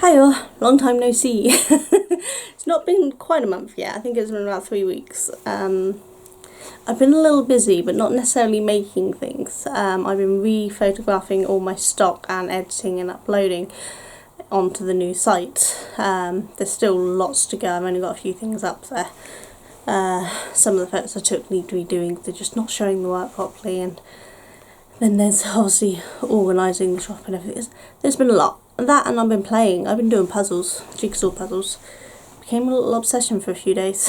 Hiya, long time no see. It's not been quite a month yet. I think it's been about 3 weeks. I've been a little busy, but not necessarily making things. I've been re-photographing all my stock and editing and uploading onto the new site. There's still lots to go. I've only got a few things up there. Some of the photos I took need redoing. They're just not showing the work properly, and then there's obviously organising the shop and everything. There's been a lot. That, and I've been playing. I've been doing puzzles, jigsaw puzzles. Became a little obsession for a few days.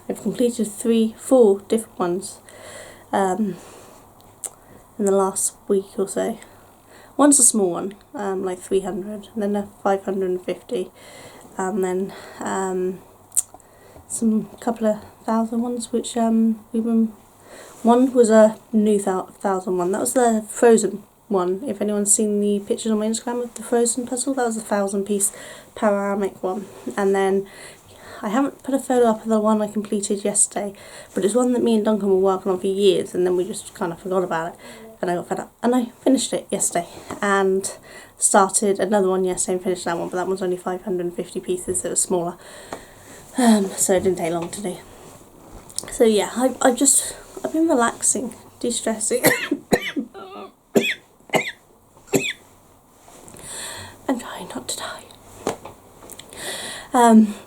I've completed 4 different ones in the last week or so. One's a small one, like 300, and then a 550, and then some couple of thousand ones, which one was a new 1,000 one. That was the Frozen one. If anyone's seen the pictures on my Instagram of the Frozen puzzle, that was a 1,000-piece panoramic one. And then I haven't put a photo up of the one I completed yesterday, but it's one that me and Duncan were working on for years, and then we just kind of forgot about it, and I got fed up, and I finished it yesterday and started another one yesterday and finished that one, but that one's only 550 pieces, so it was smaller, so it didn't take long to do. So yeah, I've been relaxing, de-stressing. I'm trying not to die.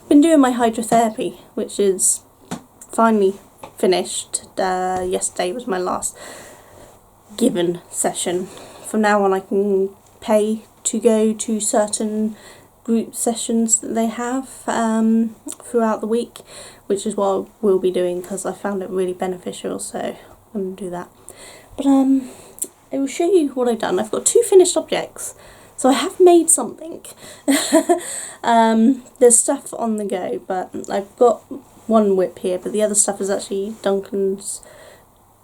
Been doing my hydrotherapy, which is finally finished. Yesterday was my last given session. From now on I can pay to go to certain group sessions that they have throughout the week, which is what I will be doing because I found it really beneficial, so I'm going to do that. But I will show you what I've done. I've got 2 finished objects. So I have made something. There's stuff on the go, but I've got one whip here, but the other stuff is actually Duncan's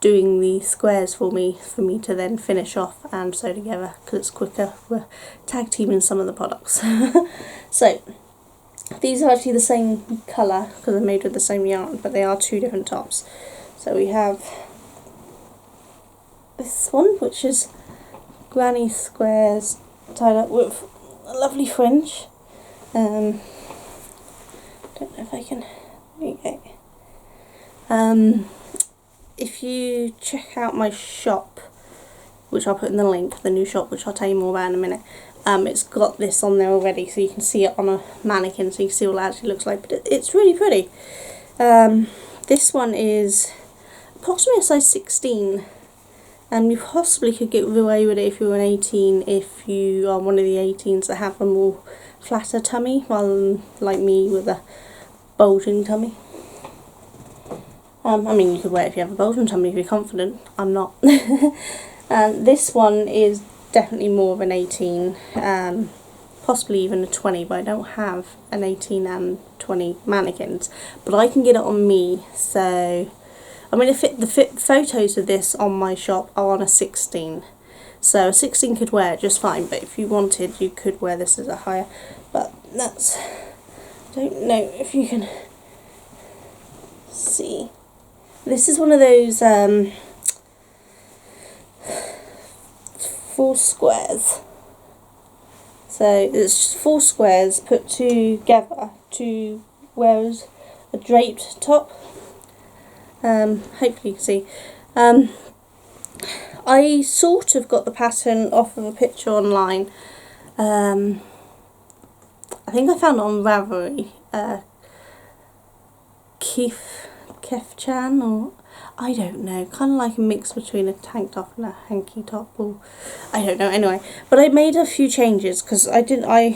doing the squares for me to then finish off and sew together because it's quicker. We're tag teaming some of the products. So these are actually the same colour because they're made with the same yarn, but they are 2 different tops. So we have this one, which is granny squares tied up with a lovely fringe. Don't know if I can. There you go. If you check out my shop, which I'll put in the link, the new shop, which I'll tell you more about in a minute, it's got this on there already, so you can see it on a mannequin, so you can see what it actually looks like. But it's really pretty. This one is approximately a size 16. And you possibly could get away with it if you're an 18, if you are one of the 18s that have a more flatter tummy, rather than like me with a bulging tummy. I mean, you could wear it if you have a bulging tummy if you're confident. I'm not. And this one is definitely more of an 18, possibly even a 20, but I don't have an 18 and 20 mannequins. But I can get it on me, so I mean, the photos of this on my shop are on a 16, so a 16 could wear it just fine, but if you wanted you could wear this as a higher, but that's, I don't know if you can see. This is one of those 4 squares, so it's just 4 squares put together to wear as a draped top. Hopefully you can see. I sort of got the pattern off of a picture online. I think I found it on Ravelry. Kef Chan, or I don't know, kind of like a mix between a tank top and a hanky top, or I don't know. Anyway, but I made a few changes because I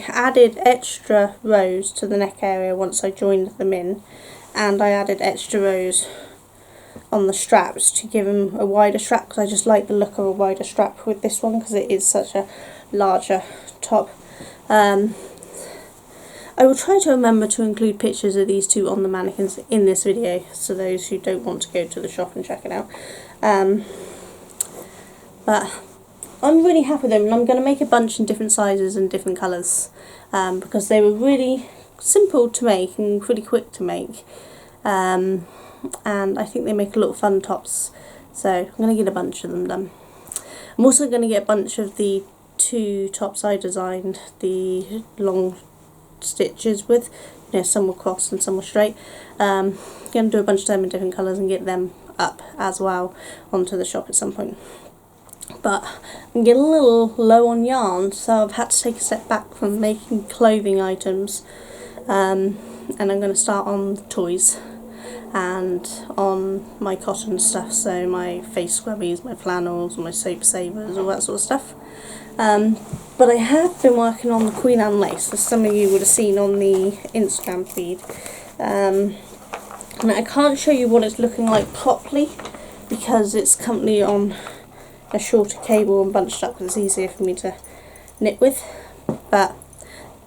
added extra rows to the neck area once I joined them in, and I added extra rows on the straps to give them a wider strap, because I just like the look of a wider strap with this one because it is such a larger top. I will try to remember to include pictures of these 2 on the mannequins in this video, so those who don't want to go to the shop and check it out. But I'm really happy with them, and I'm going to make a bunch in different sizes and different colours, because they were really simple to make and pretty quick to make. And I think they make a lot of fun tops, so I'm going to get a bunch of them done. I'm also going to get a bunch of the two tops I designed the long stitches with. You know, some were crossed and some were straight. I'm going to do a bunch of them in different colours and get them up as well onto the shop at some point. But I'm getting a little low on yarn, so I've had to take a step back from making clothing items, and I'm going to start on toys and on my cotton stuff, so my face scrubbies, my flannels, my soap savers, all that sort of stuff. But I have been working on the Queen Anne lace, as some of you would have seen on the Instagram feed. And I can't show you what it's looking like properly because it's currently on a shorter cable and bunched up because it's easier for me to knit with. But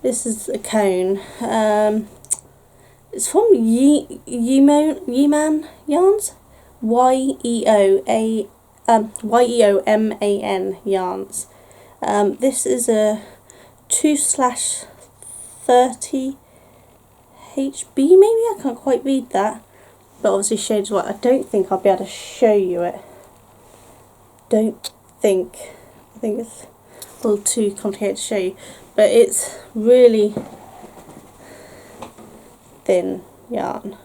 this is a cone. It's from Yeoman Yarns, Yeoman Yarns. This is a 2/30 HB, maybe, I can't quite read that, but obviously shades white. I don't think I'll be able to show you it. I think it's a little too complicated to show you, but it's really thin yarn,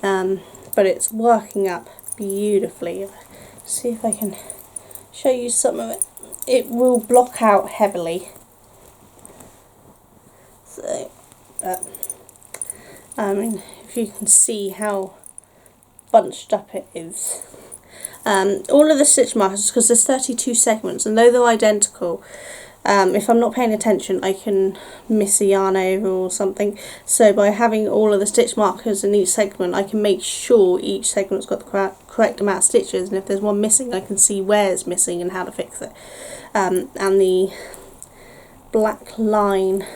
but it's working up beautifully. See if I can show you some of it. It will block out heavily, so I mean, if you can see how bunched up it is. All of the stitch markers, because there's 32 segments, and though they're identical, if I'm not paying attention I can miss a yarn over or something, so by having all of the stitch markers in each segment I can make sure each segment's got the correct amount of stitches, and if there's one missing I can see where it's missing and how to fix it. And the black line, I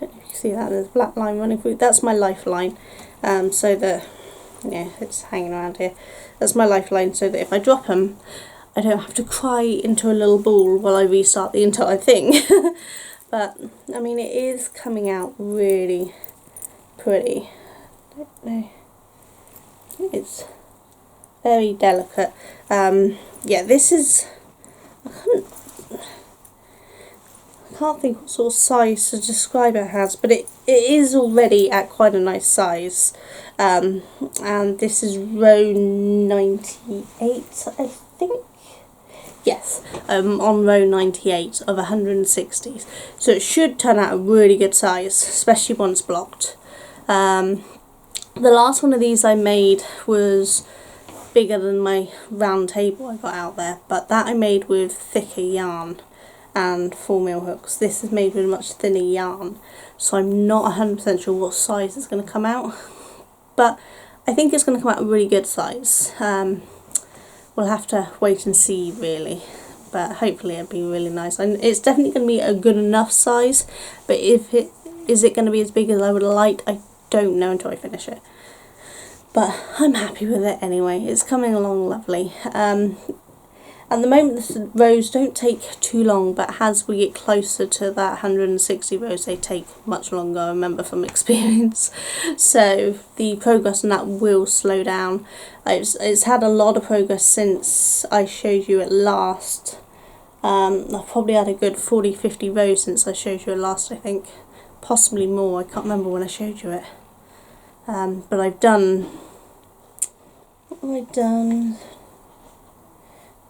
don't know if you can see that, there's a black line running through, that's my lifeline, so that, yeah, it's hanging around here, that's my lifeline, so that if I drop them I don't have to cry into a little ball while I restart the entire thing. But I mean, it is coming out really pretty. I don't know, it's very delicate. Yeah, this is, I can't think what sort of size to describe it as, but it is already at quite a nice size. And this is row 98, I think. Yes, on row 98 of 160s. So it should turn out a really good size, especially once blocked. The last one of these I made was bigger than my round table I got out there, but that I made with thicker yarn and 4mm hooks. This is made with much thinner yarn, so I'm not 100% sure what size it's going to come out, but I think it's going to come out a really good size. We'll have to wait and see really, but hopefully it'll be really nice, and it's definitely going to be a good enough size, but is it going to be as big as I would like, I don't know until I finish it. But I'm happy with it anyway, it's coming along lovely. At the moment the rows don't take too long, but as we get closer to that 160 rows they take much longer, I remember from experience. So the progress on that will slow down. It's had a lot of progress since I showed you it last. I've probably had a good 40-50 rows since I showed you it last, I think. Possibly more, I can't remember when I showed you it. But I've done... what have I done?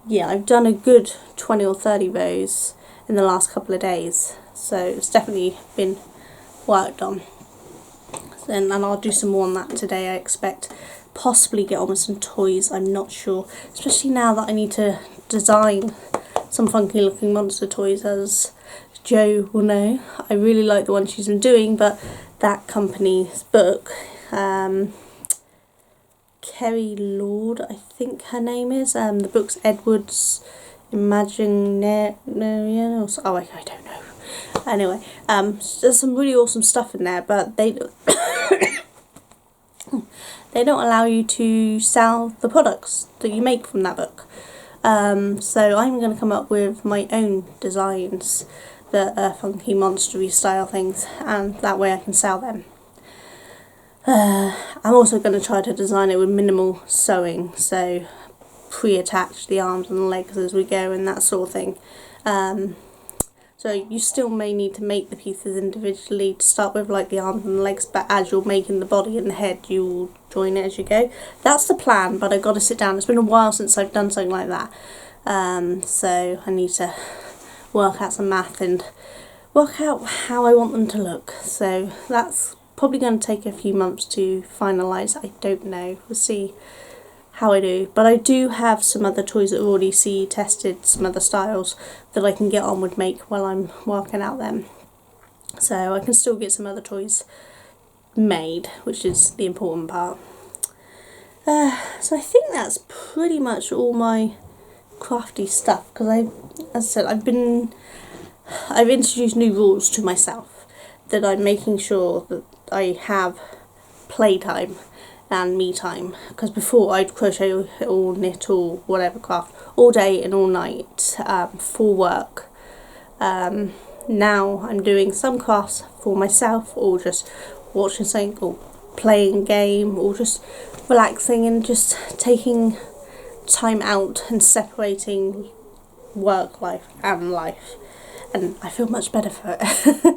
Yeah, I've done a good 20 or 30 rows in the last couple of days, so it's definitely been worked on. And I'll do some more on that today, I expect. Possibly get on with some toys, I'm not sure. Especially now that I need to design some funky looking monster toys, as Jo will know. I really like the one she's been doing, but that company's book, Kerry Lord, I think her name is. The book's Edward's Imaginarian, or so, I don't know. Anyway, there's some really awesome stuff in there, but they don't allow you to sell the products that you make from that book. So I'm going to come up with my own designs that are funky monstery style things, and that way I can sell them. I'm also going to try to design it with minimal sewing, so pre-attach the arms and the legs as we go and that sort of thing. So you still may need to make the pieces individually to start with, like the arms and the legs, but as you're making the body and the head, you'll join it as you go. That's the plan, but I've got to sit down. It's been a while since I've done something like that. So I need to work out some math and work out how I want them to look. So that's probably going to take a few months to finalise. I don't know. We'll see how I do, but I do have some other toys that are already tested, some other styles that I can get on with make while I'm working out them, so I can still get some other toys made, which is the important part. So I think that's pretty much all my crafty stuff, because as I said, I've introduced new rules to myself, that I'm making sure that I have playtime and me time, because before I'd crochet or knit or whatever craft all day and all night for work. Now I'm doing some crafts for myself, or just watching something, or playing a game, or just relaxing and just taking time out and separating work life and life, and I feel much better for it.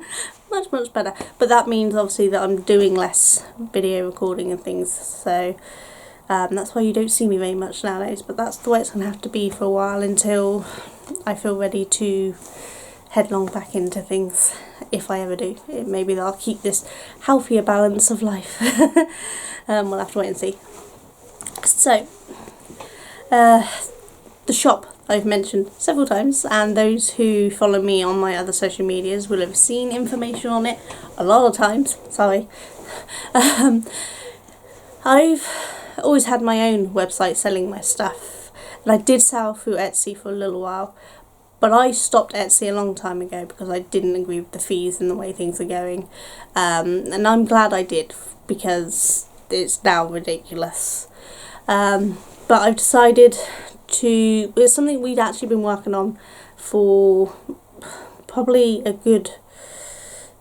much better, but that means obviously that I'm doing less video recording and things, so that's why you don't see me very much nowadays, but that's the way it's going to have to be for a while, until I feel ready to headlong back into things, if I ever do. Maybe I'll keep this healthier balance of life. We'll have to wait and see. So the shop I've mentioned several times, and those who follow me on my other social medias will have seen information on it a lot of times, sorry. I've always had my own website selling my stuff, and I did sell through Etsy for a little while, but I stopped Etsy a long time ago because I didn't agree with the fees and the way things are going, and I'm glad I did, because it's now ridiculous. But I've decided it's something we'd actually been working on for probably a good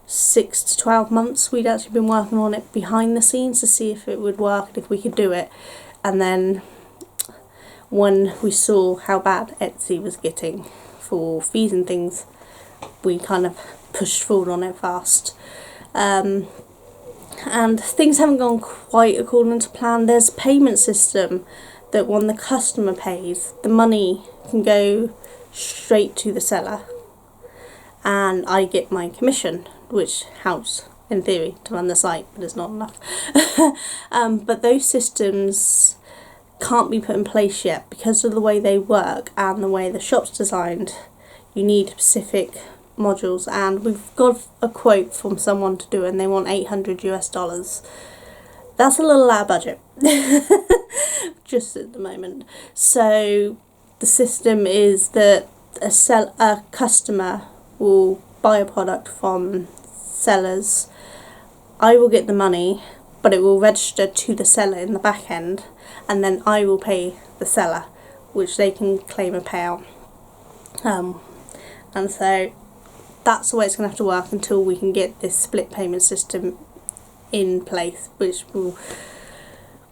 6 to 12 months. We'd actually been working on it behind the scenes to see if it would work and if we could do it, and then when we saw how bad Etsy was getting for fees and things, we kind of pushed forward on it fast. And things haven't gone quite according to plan. There's a payment system that when the customer pays, the money can go straight to the seller and I get my commission, which helps in theory to run the site, but it's not enough. But those systems can't be put in place yet because of the way they work and the way the shop's designed. You need specific modules, and we've got a quote from someone to do it, and they want $800 US. That's a little out of budget, just at the moment. So the system is that a customer will buy a product from sellers. I will get the money, but it will register to the seller in the back end, and then I will pay the seller, which they can claim a payout. And so that's the way it's going to have to work until we can get this split payment system in place, which will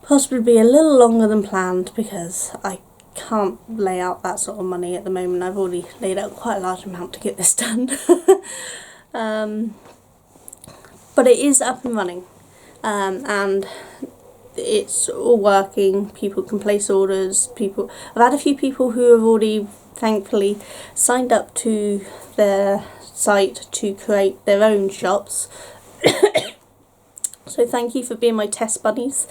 possibly be a little longer than planned because I can't lay out that sort of money at the moment. I've already laid out quite a large amount to get this done. But it is up and running, and it's all working. People can place orders. I've had a few people who have already thankfully signed up to their site to create their own shops. So thank you for being my test bunnies.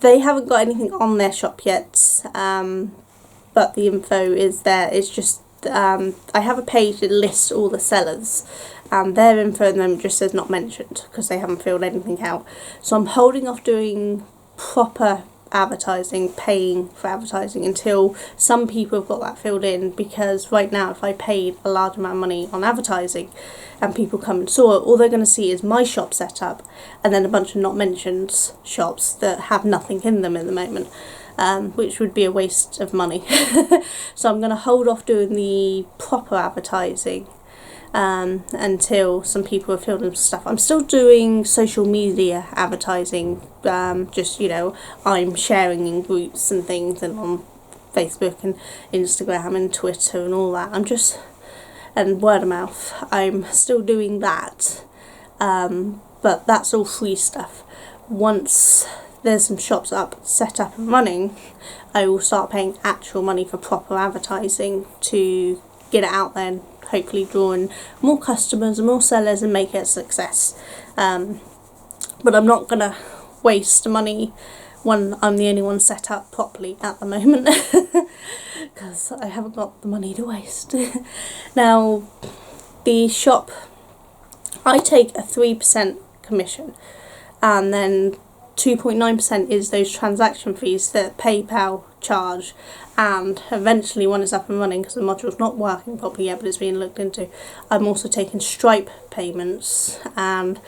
They haven't got anything on their shop yet, but the info is there. It's just I have a page that lists all the sellers, and their info in them just says not mentioned because they haven't filled anything out. So I'm holding off doing proper advertising, paying for advertising, until some people have got that filled in, because right now if I paid a large amount of money on advertising and people come and saw it, all they're going to see is my shop set up and then a bunch of not mentioned shops that have nothing in them at the moment, which would be a waste of money. So I'm going to hold off doing the proper advertising until some people have filled in stuff. I'm still doing social media advertising, just, you know, I'm sharing in groups and things and on Facebook and Instagram and Twitter and all that. And word of mouth. I'm still doing that, but that's all free stuff. Once there's some shops set up and running, I will start paying actual money for proper advertising to get it out there and hopefully draw in more customers and more sellers and make it a success. But I'm not going to waste money when I'm the only one set up properly at the moment, because I haven't got the money to waste. Now, the shop, I take a 3% commission, and then 2.9% is those transaction fees that PayPal charge, and eventually when it's up and running, because the module's not working properly yet but it's being looked into, I'm also taking Stripe payments, and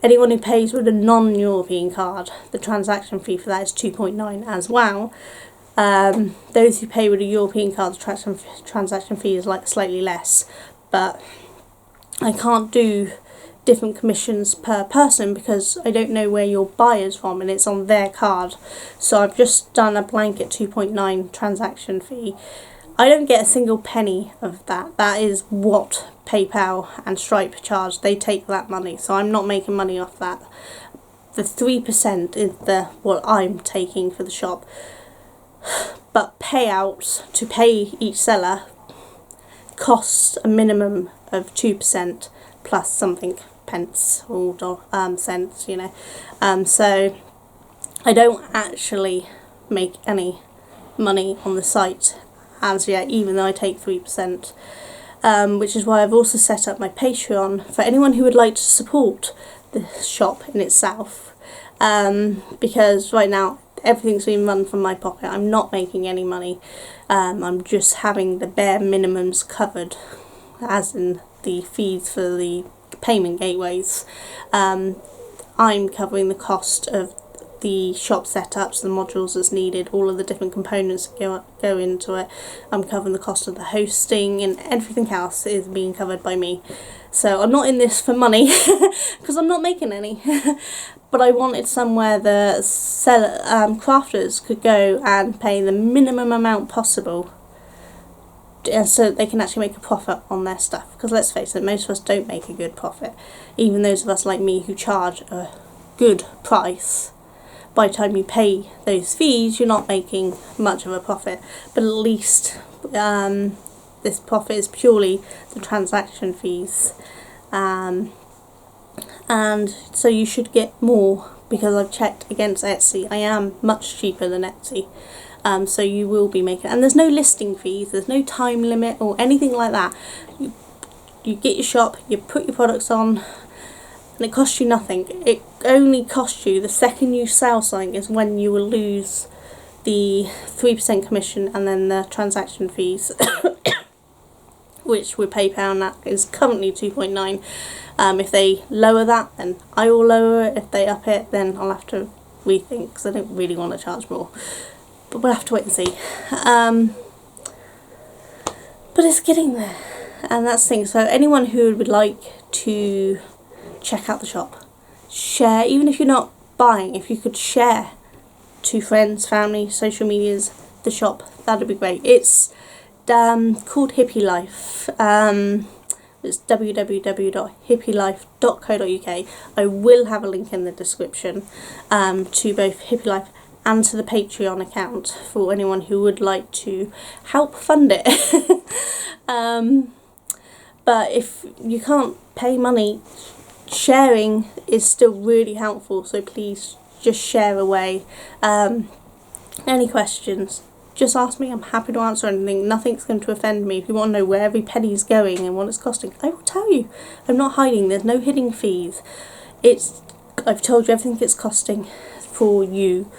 anyone who pays with a non-European card, the transaction fee for that is 2.9 as well. Those who pay with a European card, the transaction fee is like slightly less, but I can't do different commissions per person because I don't know where your buyer's from and it's on their card. So I've just done a blanket 2.9 transaction fee. I don't get a single penny of that. That is what PayPal and Stripe charge. They take that money, so I'm not making money off that. The 3% is what I'm taking for the shop. But payouts to pay each seller costs a minimum of 2% plus something pence or cents, you know. So I don't actually make any money on the site as yet, even though I take 3%. Which is why I've also set up my Patreon for anyone who would like to support the shop in itself. Because right now everything's being run from my pocket. I'm not making any money. I'm just having the bare minimums covered, as in the fees for the payment gateways. I'm covering the cost of the shop setups, the modules that's needed, all of the different components that go into it. I'm covering the cost of the hosting, and everything else is being covered by me. So I'm not in this for money because I'm not making any. But I wanted somewhere the crafters could go and pay the minimum amount possible, so that they can actually make a profit on their stuff. Because let's face it, most of us don't make a good profit. Even those of us like me who charge a good price, by the time you pay those fees, you're not making much of a profit. But at least this profit is purely the transaction fees. And so you should get more, because I've checked against Etsy. I am much cheaper than Etsy. So you will be making, and there's no listing fees, there's no time limit or anything like that. You get your shop, you put your products on, and it costs you nothing. It only costs you, the second you sell something is when you will lose the 3% commission and then the transaction fees, which with PayPal and that is currently 2.9. If they lower that, then I will lower it. If they up it, then I'll have to rethink, because I don't really want to charge more. But we'll have to wait and see. But it's getting there, and that's the thing. So anyone who would like to check out the shop, share, even if you're not buying, if you could share to friends, family, social medias, the shop, that'd be great. It's called Hippie Life. It's www.hippielife.co.uk. I will have a link in the description to both Hippie Life and to the Patreon account for anyone who would like to help fund it. But if you can't pay money, sharing is still really helpful, so please just share away. Any questions, just ask me. I'm happy to answer anything. Nothing's going to offend me. If you want to know where every penny is going and what it's costing, I will tell you. I'm not hiding. There's no hidden fees. I've told you everything it's costing for you.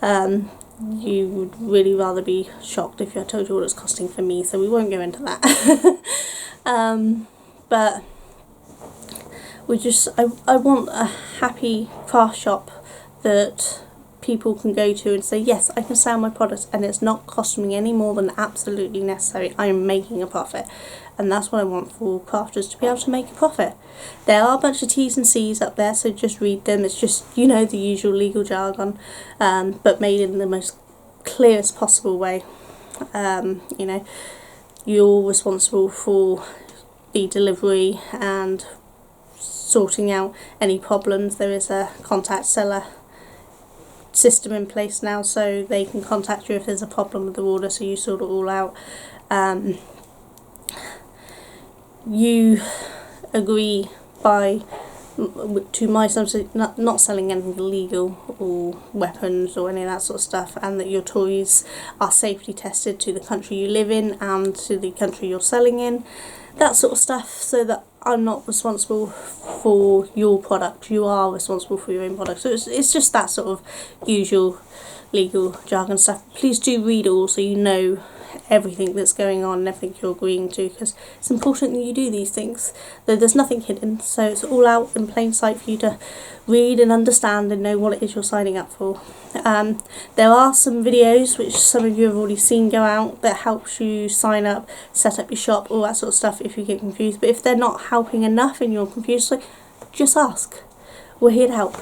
You would really rather be shocked if I told you what it's costing for me, so we won't go into that. But I want a happy craft shop that people can go to and say, yes, I can sell my products and it's not costing me any more than absolutely necessary. I am making a profit, and that's what I want for crafters, to be able to make a profit. There are a bunch of T's and C's up there, so just read them. It's just, you know, the usual legal jargon, but made in the most clearest possible way. You know, you're responsible for the delivery and sorting out any problems. There is a contact seller system in place now, so they can contact you if there's a problem with the order, so you sort it all out. You agree to my subsidy not selling anything illegal or weapons or any of that sort of stuff, and that your toys are safety tested to the country you live in and to the country you're selling in, that sort of stuff, so that I'm not responsible for your product, you are responsible for your own product. So it's just that sort of usual legal jargon stuff. Please do read all so you know everything that's going on and everything you're agreeing to, because it's important that you do these things, though there's nothing hidden, so it's all out in plain sight for you to read and understand and know what it is you're signing up for. There are some videos which some of you have already seen go out that helps you sign up, set up your shop, all that sort of stuff if you get confused, but if they're not helping enough and you're confused, like, just ask. We're here to help.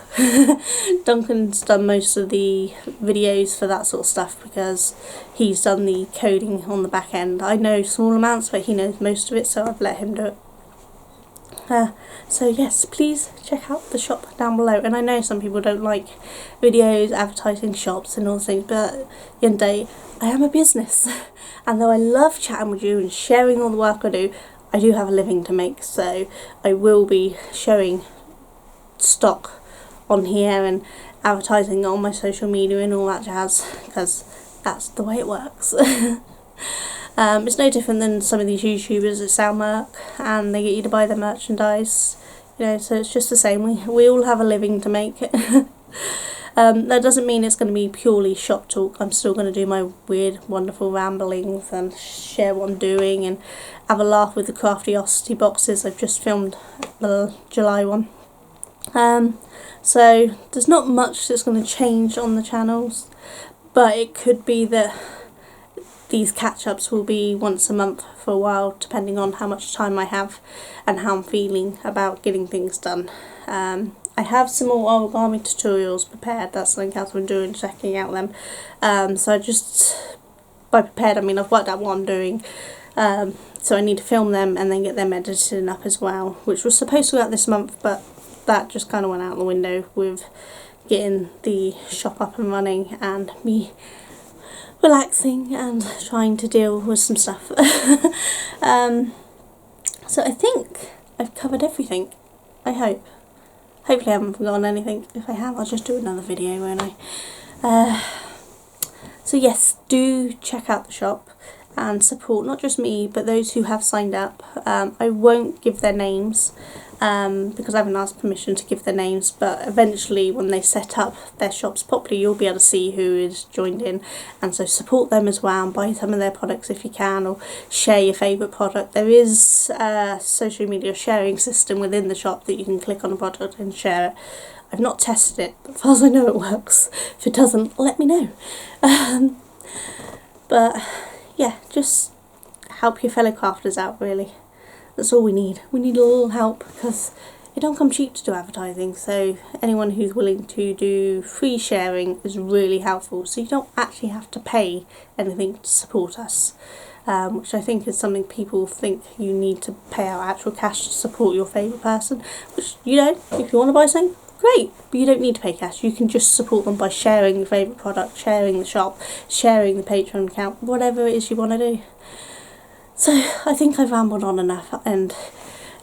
Duncan's done most of the videos for that sort of stuff because he's done the coding on the back end. I know small amounts, but he knows most of it, so I've let him do it. So yes, please check out the shop down below. And I know some people don't like videos advertising shops and all things, but at the end of the day, I am a business. And though I love chatting with you and sharing all the work I do have a living to make, so I will be showing stock on here and advertising on my social media and all that jazz, because that's the way it works. It's no different than some of these YouTubers that sell merch and they get you to buy their merchandise, you know, so it's just the same. We all have a living to make. That doesn't mean it's going to be purely shop talk. I'm still going to do my weird, wonderful ramblings and share what I'm doing and have a laugh with the Craftiosity boxes. I've just filmed the July one. So there's not much that's going to change on the channels, but it could be that these catch-ups will be once a month for a while, depending on how much time I have and how I'm feeling about getting things done. I have some more origami tutorials prepared. That's something else I'm doing, checking out them. So I just, by prepared I mean I've worked out what I'm doing, so I need to film them and then get them edited and up as well, which was supposed to go out this month, but that just kind of went out the window with getting the shop up and running and me relaxing and trying to deal with some stuff. So I think I've covered everything, I hope. Hopefully I haven't forgotten anything. If I have, I'll just do another video, won't I? So yes, do check out the shop and support not just me but those who have signed up. I won't give their names because I haven't asked permission to give their names, but eventually when they set up their shops properly you'll be able to see who is joined in, and so support them as well and buy some of their products if you can, or share your favourite product. There is a social media sharing system within the shop that you can click on a product and share it. I've not tested it, but as far as I know it works. If it doesn't, let me know. But yeah, just help your fellow crafters out, really. That's all we need. We need a little help because it don't come cheap to do advertising, so anyone who's willing to do free sharing is really helpful, so you don't actually have to pay anything to support us, which I think is something people think you need to pay out actual cash to support your favourite person, which, you know, if you want to buy something, great, but you don't need to pay cash. You can just support them by sharing your favourite product, sharing the shop, sharing the Patreon account, whatever it is you want to do. So I think I've rambled on enough, and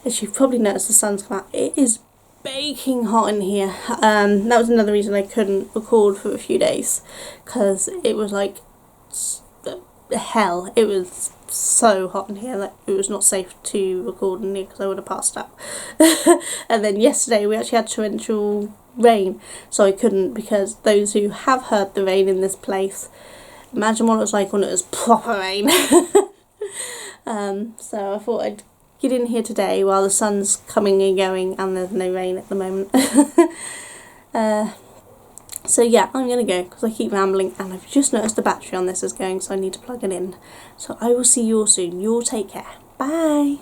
as you've probably noticed, the sun's come out. It is baking hot in here. That was another reason I couldn't record for a few days, because it was like hell. It was so hot in here that it was not safe to record in here because I would have passed out. And then yesterday we actually had torrential rain, so I couldn't, because those who have heard the rain in this place, imagine what it was like when it was proper rain. So I thought I'd get in here today while the sun's coming and going and there's no rain at the moment. So yeah, I'm going to go because I keep rambling and I've just noticed the battery on this is going, so I need to plug it in. So I will see you all soon. You all take care. Bye!